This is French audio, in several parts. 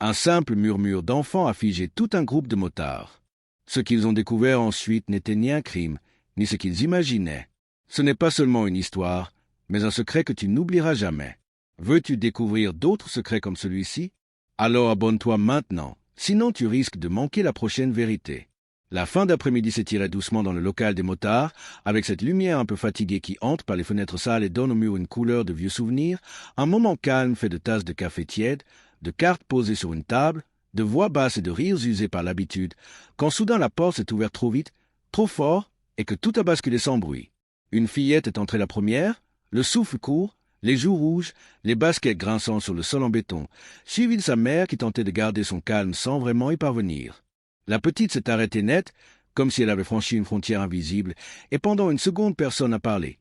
Un simple murmure d'enfants a figé tout un groupe de motards. Ce qu'ils ont découvert ensuite n'était ni un crime, ni ce qu'ils imaginaient. Ce n'est pas seulement une histoire, mais un secret que tu n'oublieras jamais. Veux-tu découvrir d'autres secrets comme celui-ci? Alors abonne-toi maintenant, sinon tu risques de manquer la prochaine vérité. La fin d'après-midi s'étirait doucement dans le local des motards, avec cette lumière un peu fatiguée qui entre par les fenêtres sales et donne au mur une couleur de vieux souvenirs, un moment calme fait de tasses de café tiède, de cartes posées sur une table, de voix basses et de rires usés par l'habitude, quand soudain la porte s'est ouverte trop vite, trop fort, et que tout a basculé sans bruit. Une fillette est entrée la première, le souffle court, les joues rouges, les baskets grinçant sur le sol en béton, suivi de sa mère qui tentait de garder son calme sans vraiment y parvenir. La petite s'est arrêtée net, comme si elle avait franchi une frontière invisible, et pendant une seconde personne n'a parlé,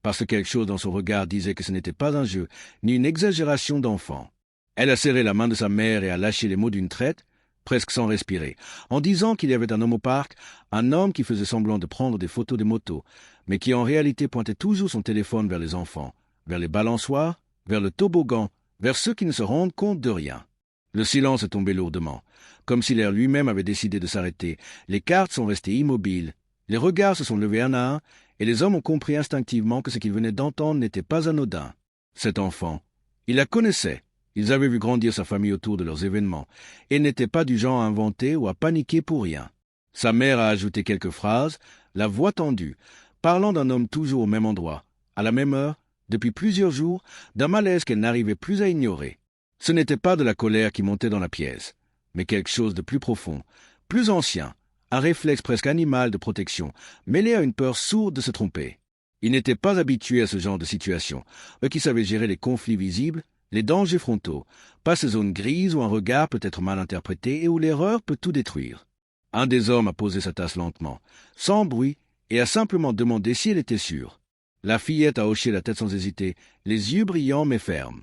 parce que quelque chose dans son regard disait que ce n'était pas un jeu, ni une exagération d'enfant. Elle a serré la main de sa mère et a lâché les mots d'une traite, presque sans respirer, en disant qu'il y avait un homme au parc, un homme qui faisait semblant de prendre des photos des motos, mais qui en réalité pointait toujours son téléphone vers les enfants, vers les balançoires, vers le toboggan, vers ceux qui ne se rendent compte de rien. Le silence est tombé lourdement, comme si l'air lui-même avait décidé de s'arrêter. Les cartes sont restées immobiles, les regards se sont levés un à un, et les hommes ont compris instinctivement que ce qu'ils venaient d'entendre n'était pas anodin. Cet enfant, ils la connaissaient. Ils avaient vu grandir sa famille autour de leurs événements, et n'étaient pas du genre à inventer ou à paniquer pour rien. Sa mère a ajouté quelques phrases, la voix tendue, parlant d'un homme toujours au même endroit, à la même heure, depuis plusieurs jours, d'un malaise qu'elle n'arrivait plus à ignorer. Ce n'était pas de la colère qui montait dans la pièce, mais quelque chose de plus profond, plus ancien, un réflexe presque animal de protection, mêlé à une peur sourde de se tromper. Il n'était pas habitué à ce genre de situation, eux qui savaient gérer les conflits visibles, les dangers frontaux, pas ces zones grises où un regard peut être mal interprété et où l'erreur peut tout détruire. Un des hommes a posé sa tasse lentement, sans bruit, et a simplement demandé si elle était sûre. La fillette a hoché la tête sans hésiter, les yeux brillants mais fermes.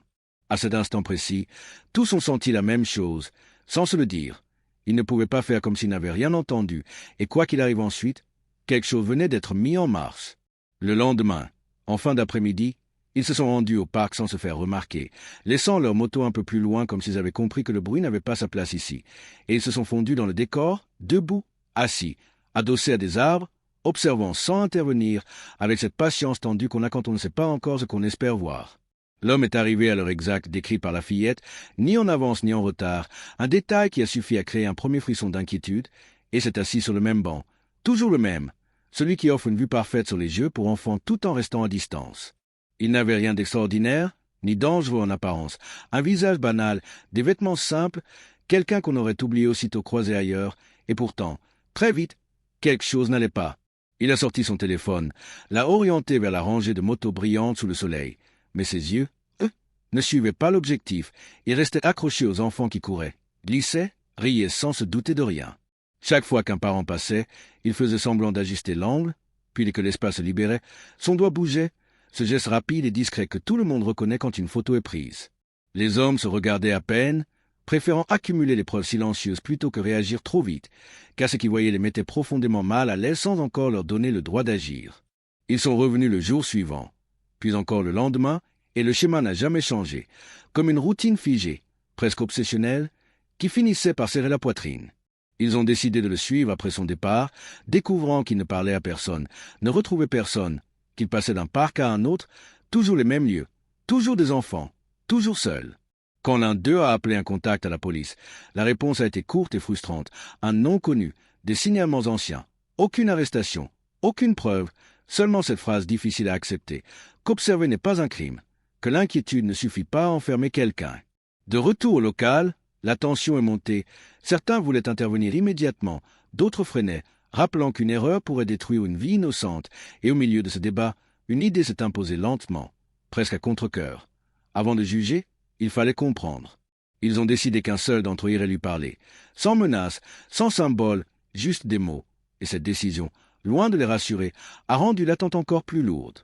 À cet instant précis, tous ont senti la même chose, sans se le dire. Ils ne pouvaient pas faire comme s'ils n'avaient rien entendu, et quoi qu'il arrive ensuite, quelque chose venait d'être mis en marche. Le lendemain, en fin d'après-midi, ils se sont rendus au parc sans se faire remarquer, laissant leur moto un peu plus loin comme s'ils avaient compris que le bruit n'avait pas sa place ici, et ils se sont fondus dans le décor, debout, assis, adossés à des arbres, observant sans intervenir, avec cette patience tendue qu'on a quand on ne sait pas encore ce qu'on espère voir. L'homme est arrivé à l'heure exacte décrite par la fillette, ni en avance ni en retard, un détail qui a suffi à créer un premier frisson d'inquiétude, et s'est assis sur le même banc, toujours le même, celui qui offre une vue parfaite sur les jeux pour enfants tout en restant à distance. Il n'avait rien d'extraordinaire, ni dangereux en apparence, un visage banal, des vêtements simples, quelqu'un qu'on aurait oublié aussitôt croisé ailleurs, et pourtant, très vite, quelque chose n'allait pas. Il a sorti son téléphone, l'a orienté vers la rangée de motos brillantes sous le soleil, mais ses yeux, eux, ne suivaient pas l'objectif, et restaient accrochés aux enfants qui couraient, glissaient, riaient sans se douter de rien. Chaque fois qu'un parent passait, il faisait semblant d'ajuster l'angle, puis que l'espace se libérait, son doigt bougeait, ce geste rapide et discret que tout le monde reconnaît quand une photo est prise. Les hommes se regardaient à peine, préférant accumuler les preuves silencieuses plutôt que réagir trop vite, car ce qu'ils voyaient les mettait profondément mal à l'aise sans encore leur donner le droit d'agir. Ils sont revenus le jour suivant, puis encore le lendemain, et le schéma n'a jamais changé, comme une routine figée, presque obsessionnelle, qui finissait par serrer la poitrine. Ils ont décidé de le suivre après son départ, découvrant qu'il ne parlait à personne, ne retrouvait personne, qu'il passait d'un parc à un autre, toujours les mêmes lieux, toujours des enfants, toujours seuls. Quand l'un d'eux a appelé un contact à la police, la réponse a été courte et frustrante. Un nom connu, des signalements anciens, aucune arrestation, aucune preuve, seulement cette phrase difficile à accepter, qu'observer n'est pas un crime, que l'inquiétude ne suffit pas à enfermer quelqu'un. De retour au local, la tension est montée. Certains voulaient intervenir immédiatement, d'autres freinaient, rappelant qu'une erreur pourrait détruire une vie innocente, et au milieu de ce débat, une idée s'est imposée lentement, presque à contre-cœur. Avant de juger, il fallait comprendre. Ils ont décidé qu'un seul d'entre eux irait lui parler, sans menace, sans symbole, juste des mots. Et cette décision, loin de les rassurer, a rendu l'attente encore plus lourde.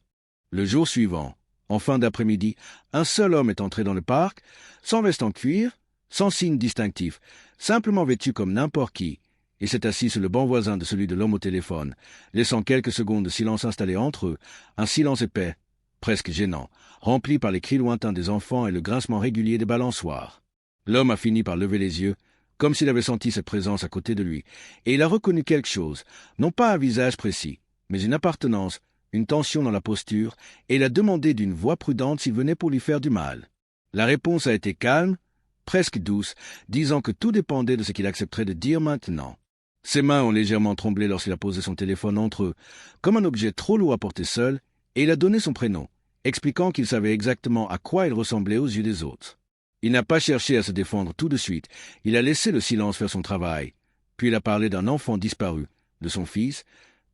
Le jour suivant, en fin d'après-midi, un seul homme est entré dans le parc, sans veste en cuir, sans signe distinctif, simplement vêtu comme n'importe qui, et s'est assis sur le banc voisin de celui de l'homme au téléphone, laissant quelques secondes de silence s'installer entre eux, un silence épais, presque gênant, rempli par les cris lointains des enfants et le grincement régulier des balançoires. L'homme a fini par lever les yeux, comme s'il avait senti cette présence à côté de lui, et il a reconnu quelque chose, non pas un visage précis, mais une appartenance, une tension dans la posture, et il a demandé d'une voix prudente s'il venait pour lui faire du mal. La réponse a été calme, presque douce, disant que tout dépendait de ce qu'il accepterait de dire maintenant. Ses mains ont légèrement tremblé lorsqu'il a posé son téléphone entre eux, comme un objet trop lourd à porter seul, et il a donné son prénom, expliquant qu'il savait exactement à quoi il ressemblait aux yeux des autres. Il n'a pas cherché à se défendre tout de suite, il a laissé le silence faire son travail. Puis il a parlé d'un enfant disparu, de son fils,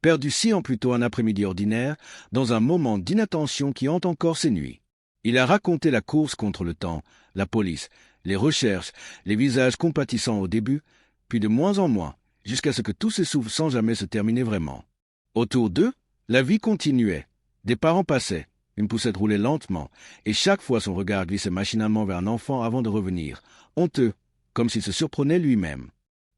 perdu 6 ans plus tôt un après-midi ordinaire, dans un moment d'inattention qui hante encore ses nuits. Il a raconté la course contre le temps, la police, les recherches, les visages compatissants au début, puis de moins en moins, jusqu'à ce que tout s'essouffle sans jamais se terminer vraiment. Autour d'eux, la vie continuait. Des parents passaient, une poussette roulait lentement, et chaque fois son regard glissait machinalement vers un enfant avant de revenir, honteux, comme s'il se surprenait lui-même.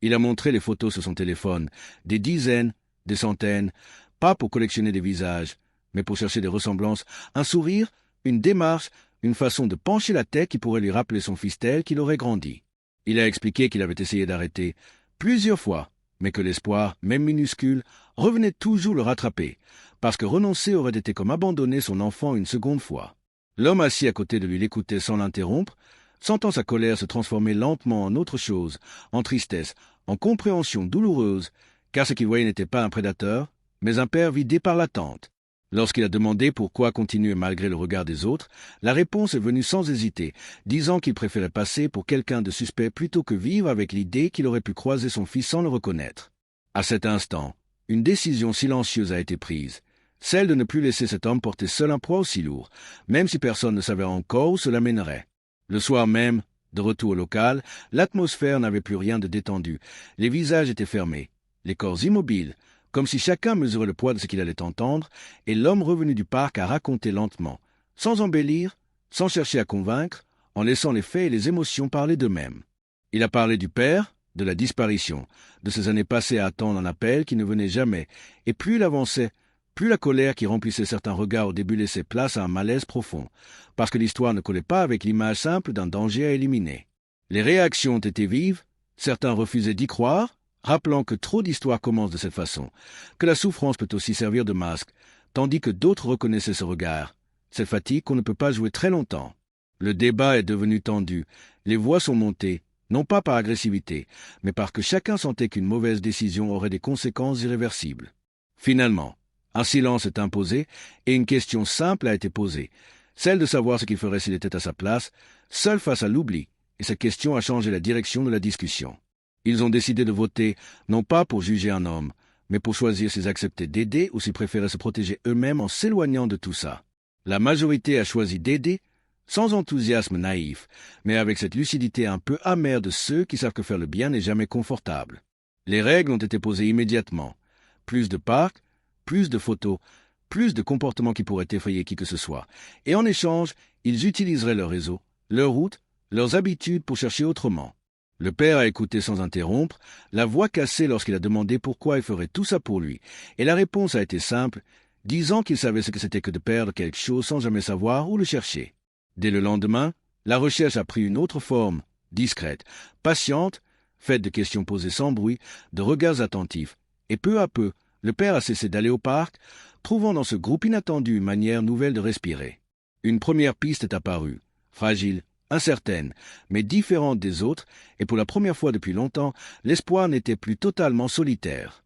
Il a montré les photos sur son téléphone, des dizaines, des centaines, pas pour collectionner des visages, mais pour chercher des ressemblances, un sourire, une démarche, une façon de pencher la tête qui pourrait lui rappeler son fils tel qu'il aurait grandi. Il a expliqué qu'il avait essayé d'arrêter plusieurs fois, mais que l'espoir, même minuscule, revenait toujours le rattraper, parce que renoncer aurait été comme abandonner son enfant une seconde fois. L'homme assis à côté de lui l'écoutait sans l'interrompre, sentant sa colère se transformer lentement en autre chose, en tristesse, en compréhension douloureuse, car ce qu'il voyait n'était pas un prédateur, mais un père vidé par l'attente. Lorsqu'il a demandé pourquoi continuer malgré le regard des autres, la réponse est venue sans hésiter, disant qu'il préférait passer pour quelqu'un de suspect plutôt que vivre avec l'idée qu'il aurait pu croiser son fils sans le reconnaître. À cet instant, une décision silencieuse a été prise, celle de ne plus laisser cet homme porter seul un poids aussi lourd, même si personne ne savait encore où cela mènerait. Le soir même, de retour au local, l'atmosphère n'avait plus rien de détendu, les visages étaient fermés, les corps immobiles, comme si chacun mesurait le poids de ce qu'il allait entendre, et l'homme revenu du parc a raconté lentement, sans embellir, sans chercher à convaincre, en laissant les faits et les émotions parler d'eux-mêmes. Il a parlé du père, de la disparition, de ces années passées à attendre un appel qui ne venait jamais, et plus il avançait, plus la colère qui remplissait certains regards au début laissait place à un malaise profond, parce que l'histoire ne collait pas avec l'image simple d'un danger à éliminer. Les réactions ont été vives, certains refusaient d'y croire, rappelant que trop d'histoires commencent de cette façon, que la souffrance peut aussi servir de masque, tandis que d'autres reconnaissaient ce regard, cette fatigue qu'on ne peut pas jouer très longtemps. Le débat est devenu tendu, les voix sont montées, non pas par agressivité, mais parce que chacun sentait qu'une mauvaise décision aurait des conséquences irréversibles. Finalement, un silence est imposé et une question simple a été posée, celle de savoir ce qu'il ferait s'il était à sa place, seul face à l'oubli, et cette question a changé la direction de la discussion. Ils ont décidé de voter, non pas pour juger un homme, mais pour choisir s'ils acceptaient d'aider ou s'ils préféraient se protéger eux-mêmes en s'éloignant de tout ça. La majorité a choisi d'aider, sans enthousiasme naïf, mais avec cette lucidité un peu amère de ceux qui savent que faire le bien n'est jamais confortable. Les règles ont été posées immédiatement. Plus de parcs, plus de photos, plus de comportements qui pourraient effrayer qui que ce soit. Et en échange, ils utiliseraient leur réseau, leur route, leurs habitudes pour chercher autrement. Le père a écouté sans interrompre, la voix cassée lorsqu'il a demandé pourquoi il ferait tout ça pour lui, et la réponse a été simple, disant qu'il savait ce que c'était que de perdre quelque chose sans jamais savoir où le chercher. Dès le lendemain, la recherche a pris une autre forme, discrète, patiente, faite de questions posées sans bruit, de regards attentifs, et peu à peu, le père a cessé d'aller au parc, trouvant dans ce groupe inattendu une manière nouvelle de respirer. Une première piste est apparue, fragile, incertaine, mais différente des autres, et pour la première fois depuis longtemps, l'espoir n'était plus totalement solitaire.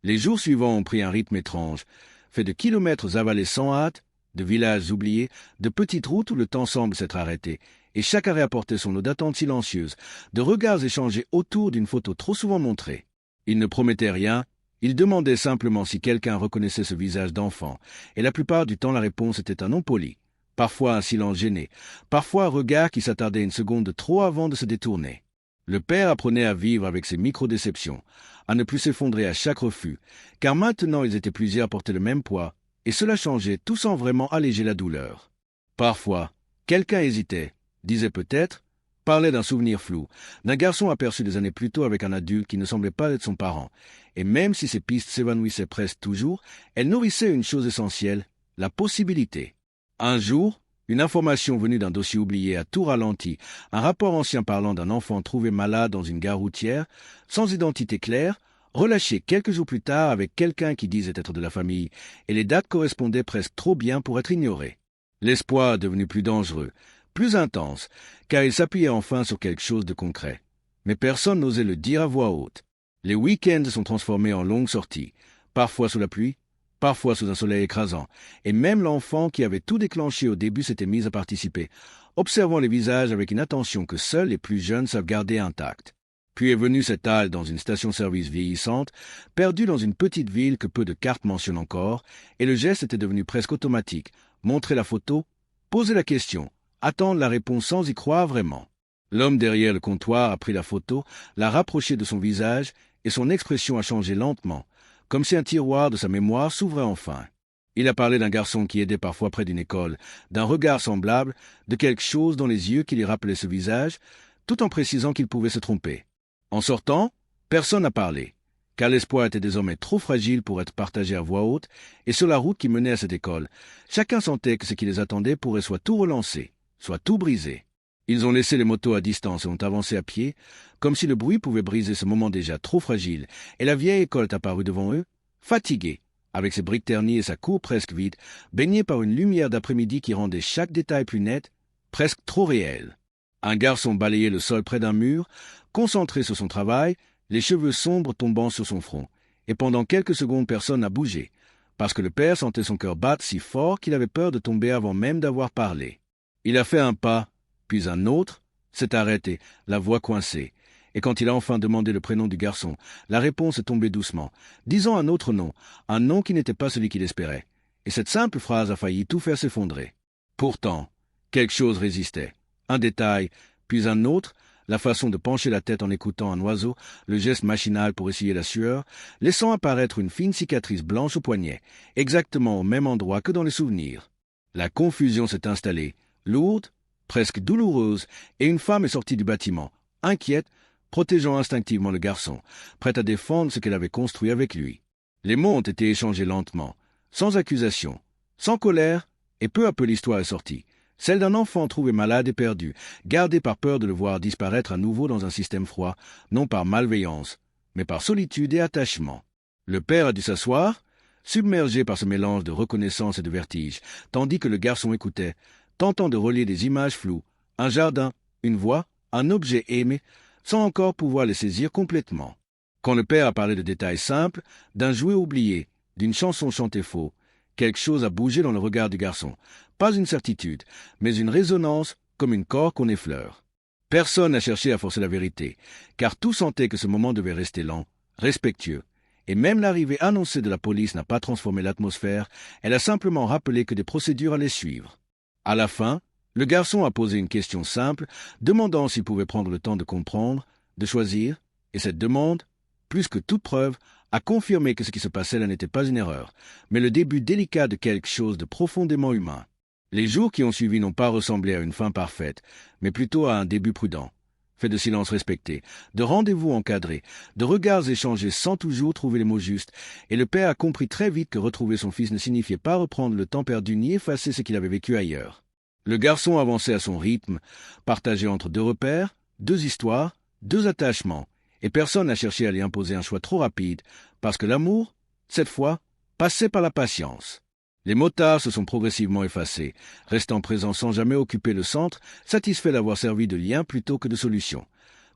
Les jours suivants ont pris un rythme étrange, fait de kilomètres avalés sans hâte, de villages oubliés, de petites routes où le temps semble s'être arrêté, et chaque arrêt apportait son eau d'attente silencieuse, de regards échangés autour d'une photo trop souvent montrée. Il ne promettait rien, il demandait simplement si quelqu'un reconnaissait ce visage d'enfant, et la plupart du temps la réponse était un non poli, parfois un silence gêné, parfois un regard qui s'attardait une seconde de trop avant de se détourner. Le père apprenait à vivre avec ces micro-déceptions, à ne plus s'effondrer à chaque refus, car maintenant ils étaient plusieurs à porter le même poids, et cela changeait tout sans vraiment alléger la douleur. Parfois, quelqu'un hésitait, disait peut-être, parlait d'un souvenir flou, d'un garçon aperçu des années plus tôt avec un adulte qui ne semblait pas être son parent, et même si ces pistes s'évanouissaient presque toujours, elles nourrissaient une chose essentielle, la possibilité. Un jour, Une information venue d'un dossier oublié à tout ralenti, un rapport ancien parlant d'un enfant trouvé malade dans une gare routière, sans identité claire, relâché quelques jours plus tard avec quelqu'un qui disait être de la famille, et les dates correspondaient presque trop bien pour être ignorées. L'espoir est devenu plus dangereux, plus intense, car il s'appuyait enfin sur quelque chose de concret. Mais personne n'osait le dire à voix haute. Les week-ends sont transformés en longues sorties, parfois sous la pluie, parfois sous un soleil écrasant, et même l'enfant qui avait tout déclenché au début s'était mis à participer, observant les visages avec une attention que seuls les plus jeunes savent garder intacte. Puis est venue cette halle dans une station-service vieillissante, perdue dans une petite ville que peu de cartes mentionnent encore, et le geste était devenu presque automatique. Montrer la photo, poser la question, attendre la réponse sans y croire vraiment. L'homme derrière le comptoir a pris la photo, l'a rapprochée de son visage, et son expression a changé lentement, comme si un tiroir de sa mémoire s'ouvrait enfin. Il a parlé d'un garçon qui aidait parfois près d'une école, d'un regard semblable, de quelque chose dans les yeux qui lui rappelait ce visage, tout en précisant qu'il pouvait se tromper. En sortant, personne n'a parlé, car l'espoir était désormais trop fragile pour être partagé à voix haute, et sur la route qui menait à cette école, chacun sentait que ce qui les attendait pourrait soit tout relancer, soit tout briser. Ils ont laissé les motos à distance et ont avancé à pied, comme si le bruit pouvait briser ce moment déjà trop fragile, et la vieille école est apparue devant eux, fatiguée, avec ses briques ternies et sa cour presque vide, baignée par une lumière d'après-midi qui rendait chaque détail plus net, presque trop réel. Un garçon balayait le sol près d'un mur, concentré sur son travail, les cheveux sombres tombant sur son front, et pendant quelques secondes personne n'a bougé, parce que le père sentait son cœur battre si fort qu'il avait peur de tomber avant même d'avoir parlé. Il a fait un pas, puis un autre, s'est arrêté, la voix coincée, et quand il a enfin demandé le prénom du garçon, la réponse est tombée doucement, disant un autre nom, un nom qui n'était pas celui qu'il espérait, et cette simple phrase a failli tout faire s'effondrer. Pourtant, quelque chose résistait. Un détail, puis un autre, la façon de pencher la tête en écoutant un oiseau, le geste machinal pour essuyer la sueur, laissant apparaître une fine cicatrice blanche au poignet, exactement au même endroit que dans les souvenirs. La confusion s'est installée, lourde, presque douloureuse, et une femme est sortie du bâtiment, inquiète, protégeant instinctivement le garçon, prête à défendre ce qu'elle avait construit avec lui. Les mots ont été échangés lentement, sans accusation, sans colère, et peu à peu l'histoire est sortie. Celle d'un enfant trouvé malade et perdu, gardé par peur de le voir disparaître à nouveau dans un système froid, non par malveillance, mais par solitude et attachement. Le père a dû s'asseoir, submergé par ce mélange de reconnaissance et de vertige, tandis que le garçon écoutait, tentant de relier des images floues, un jardin, une voix, un objet aimé, sans encore pouvoir les saisir complètement. Quand le père a parlé de détails simples, d'un jouet oublié, d'une chanson chantée faux, quelque chose a bougé dans le regard du garçon. Pas une certitude, mais une résonance comme une corde qu'on effleure. Personne n'a cherché à forcer la vérité, car tout sentait que ce moment devait rester lent, respectueux. Et même l'arrivée annoncée de la police n'a pas transformé l'atmosphère, elle a simplement rappelé que des procédures allaient suivre. À la fin, le garçon a posé une question simple, demandant s'il pouvait prendre le temps de comprendre, de choisir, et cette demande, plus que toute preuve, a confirmé que ce qui se passait là n'était pas une erreur, mais le début délicat de quelque chose de profondément humain. Les jours qui ont suivi n'ont pas ressemblé à une fin parfaite, mais plutôt à un début prudent, fait de silence respecté, de rendez-vous encadrés, de regards échangés sans toujours trouver les mots justes, et le père a compris très vite que retrouver son fils ne signifiait pas reprendre le temps perdu ni effacer ce qu'il avait vécu ailleurs. Le garçon avançait à son rythme, partagé entre deux repères, deux histoires, deux attachements, et personne n'a cherché à lui imposer un choix trop rapide, parce que l'amour, cette fois, passait par la patience. Les motards se sont progressivement effacés, restant présents sans jamais occuper le centre, satisfaits d'avoir servi de lien plutôt que de solution,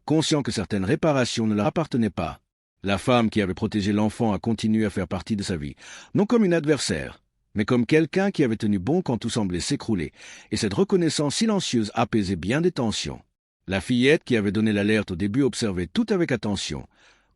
conscients que certaines réparations ne leur appartenaient pas. La femme qui avait protégé l'enfant a continué à faire partie de sa vie, non comme une adversaire, mais comme quelqu'un qui avait tenu bon quand tout semblait s'écrouler, et cette reconnaissance silencieuse apaisait bien des tensions. La fillette qui avait donné l'alerte au début observait tout avec attention,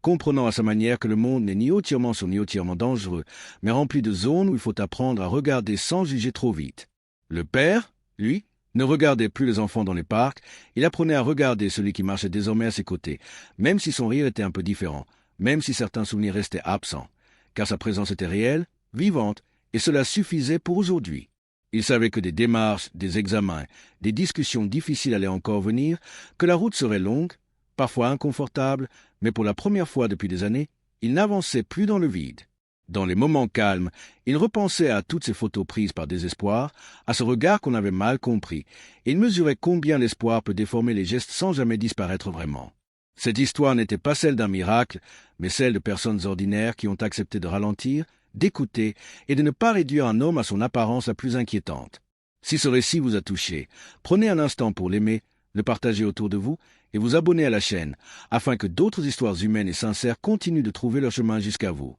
comprenant à sa manière que le monde n'est ni entièrement sûr ni entièrement dangereux, mais rempli de zones où il faut apprendre à regarder sans juger trop vite. Le père, lui, ne regardait plus les enfants dans les parcs, il apprenait à regarder celui qui marchait désormais à ses côtés, même si son rire était un peu différent, même si certains souvenirs restaient absents, car sa présence était réelle, vivante, et cela suffisait pour aujourd'hui. Il savait que des démarches, des examens, des discussions difficiles allaient encore venir, que la route serait longue, parfois inconfortable, mais pour la première fois depuis des années, il n'avançait plus dans le vide. Dans les moments calmes, il repensait à toutes ces photos prises par désespoir, à ce regard qu'on avait mal compris, et il mesurait combien l'espoir peut déformer les gestes sans jamais disparaître vraiment. Cette histoire n'était pas celle d'un miracle, mais celle de personnes ordinaires qui ont accepté de ralentir, d'écouter et de ne pas réduire un homme à son apparence la plus inquiétante. Si ce récit vous a touché, prenez un instant pour l'aimer, le partager autour de vous et vous abonner à la chaîne, afin que d'autres histoires humaines et sincères continuent de trouver leur chemin jusqu'à vous.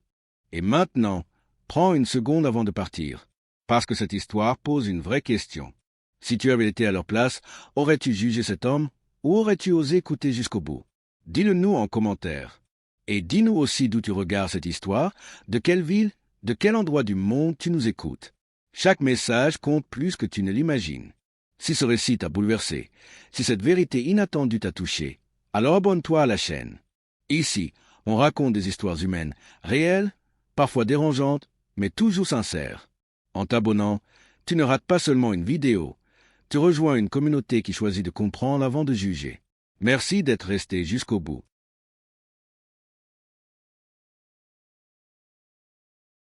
Et maintenant, prends une seconde avant de partir, parce que cette histoire pose une vraie question. Si tu avais été à leur place, aurais-tu jugé cet homme ou aurais-tu osé écouter jusqu'au bout? Dis-le nous en commentaire. Et dis-nous aussi d'où tu regardes cette histoire, de quelle ville, de quel endroit du monde tu nous écoutes. Chaque message compte plus que tu ne l'imagines. Si ce récit t'a bouleversé, si cette vérité inattendue t'a touché, alors abonne-toi à la chaîne. Ici, on raconte des histoires humaines, réelles, parfois dérangeantes, mais toujours sincères. En t'abonnant, tu ne rates pas seulement une vidéo, tu rejoins une communauté qui choisit de comprendre avant de juger. Merci d'être resté jusqu'au bout.